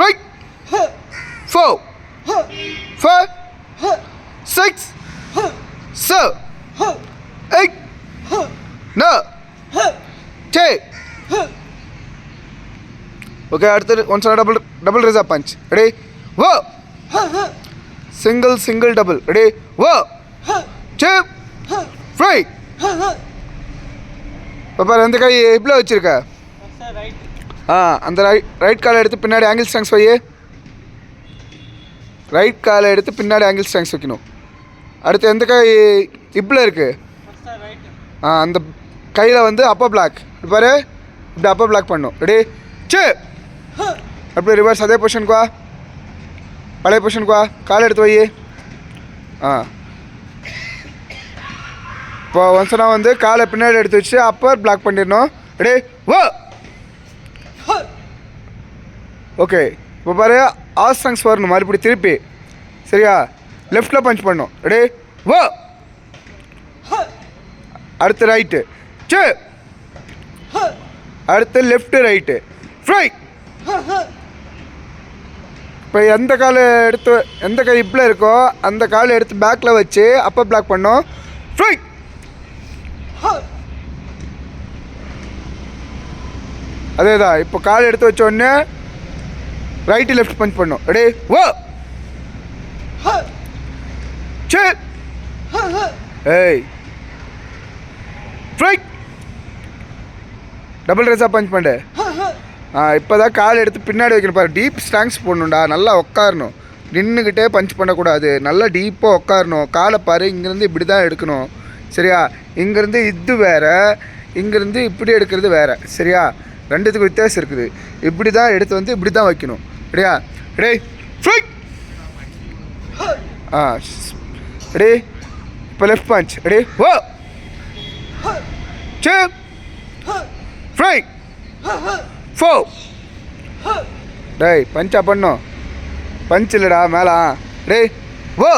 Right. 4 5 6 7 8 9 10. Okay, அடுத்து once double raise up punch. Ready? Whoa. Single double. Ready? Whoa. 2 3. பாப்பா அந்த கை இப்படி வச்சிருக்க. அந்த ரைட் காலை எடுத்து பின்னாடி ஆங்கிள் ஸ்ட்ராங்ஸ் வை. ரைட் காலை எடுத்து பின்னாடி ஆங்கிள் ஸ்ட்ராங்ஸ் வைக்கணும். அடுத்து எந்த கை இப்படில் இருக்கு. அந்த கையில் வந்து அப்பர் பிளாக் பாரு, இப்படி அப்பர் பிளாக் பண்ணும். ரெடி சே. அப்படி ரிவர்ஸ் அதே பொசிஷனுக்கு வா, பழைய பொசிஷனுக்கு வா, காலை எடுத்து வை. இப்போ ஒன்ஸ்னா வந்து காலை பின்னாடி எடுத்து வச்சு அப்பர் பிளாக் பண்ணிடணும். ரெடி வா. ஓகே, இப்போ பாரு ஆஸ் ஸ்ட்ராங்ஸ் வரணும் மறுபடி திருப்பி. சரியா? லெஃப்டில் பஞ்ச் பண்ணணும். ரெடி வா. அடுத்து ரைட்டு சே. அடுத்து லெஃப்ட்டு ரைட்டு ஃப்ரை. இப்போ எந்த காலை எடுத்து எந்த கை இப்படில் இருக்கோ அந்த காலை எடுத்து பேக்கில் வச்சு அப்பர் பிளாக் பண்ணோம். ஃப்ரை. அதே தான். இப்போ கால் எடுத்து வச்ச உடனே ரைட்டு லெஃப்ட் பஞ்ச் பண்ணும். ரெடி வா. சே. ஏய் ஃப்ரை. டபுள் ரேஸாக பஞ்ச் பண்ணு. இப்போ தான் கால் எடுத்து பின்னாடி வைக்கணும் பாரு. டீப் ஸ்ட்ராங்ஸ் போடணும்டா. நல்லா உட்காரணும். நின்றுக்கிட்டே பஞ்ச் பண்ணக்கூடாது. நல்லா டீப்பாக உட்காரணும். காலை பாரு, இங்கேருந்து இப்படி தான் எடுக்கணும். சரியா? இங்கேருந்து இது வேறு, இங்கேருந்து இப்படி எடுக்கிறது வேறு. சரியா? ரெண்டுத்துக்கு வித்தியாசம் இருக்குது. இப்படி தான் எடுத்து வந்து இப்படி தான் வைக்கணும். ரெடியா? Ready fry. ரெடி. இப்போ லெஃப்ட் பஞ்ச். ரெடி வா. சே. ஃப்ரை. 4. டேய் பஞ்சா பண்ணும். பஞ்ச் இல்லைடா மேலே. ரெடி வா.